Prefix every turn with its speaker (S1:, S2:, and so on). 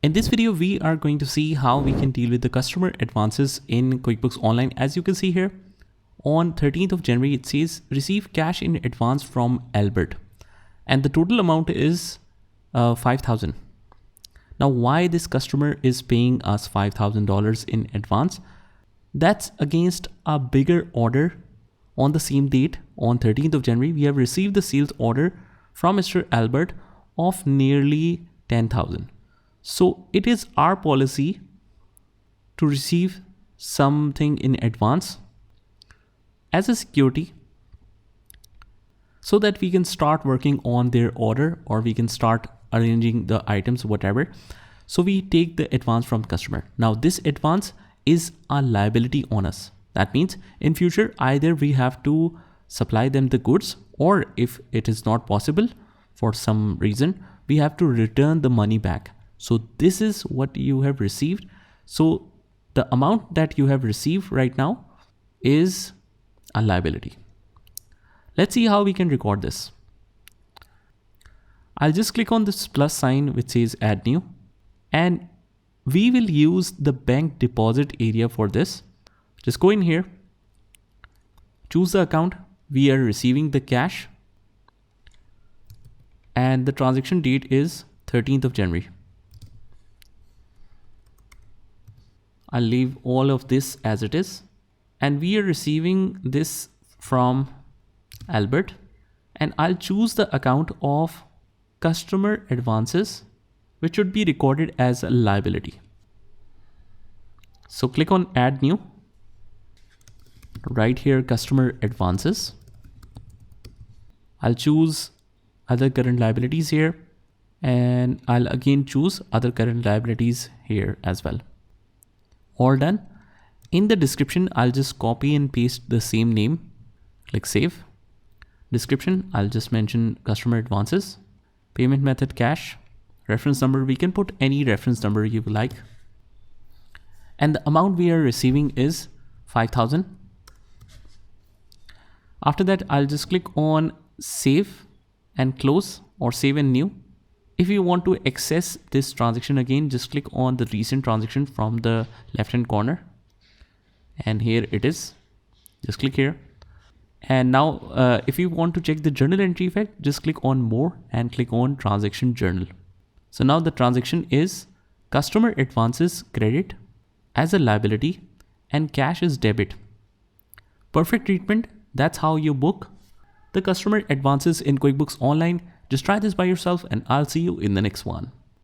S1: In this video, we are going to see how we can deal with the customer advances in QuickBooks Online. As you can see here, on 13th of January, it says receive cash in advance from Albert. And the total amount is 5,000. Now, why this customer is paying us $5,000 in advance? That's against a bigger order on the same date. On 13th of January, we have received the sales order from Mr. Albert of nearly 10,000. So it is our policy to receive something in advance as a security so that we can start working on their order, or we can start arranging the items, whatever. So we take the advance from customer. Now this advance is a liability on us. That means in future, either we have to supply them the goods, or if it is not possible for some reason, we have to return the money back. So this is what you have received. So the amount that you have received right now is a liability. Let's see how we can record this. I'll just click on this plus sign which says add new, and we will use the bank deposit area for this. Just go in here, choose the account. We are receiving the cash and the transaction date is 13th of January. I'll leave all of this as it is, and we are receiving this from Albert, and I'll choose the account of customer advances, which should be recorded as a liability. So click on add new, right here customer advances. I'll choose other current liabilities here, and I'll again choose other current liabilities here as well. All done. In the description, I'll just copy and paste the same name. Click save. Description, I'll just mention customer advances. Payment method cash. Reference number, we can put any reference number you like. And the amount we are receiving is 5,000. After that, I'll just click on save and close, or save and new. If you want to access this transaction again, just click on the recent transaction from the left hand corner, and here it is. Just click here. And now if you want to check the journal entry effect, just click on more and click on transaction journal. So now the transaction is customer advances credit as a liability and cash is debit. Perfect treatment. That's how you book the customer advances in QuickBooks Online. Just try this by yourself, and I'll see you in the next one.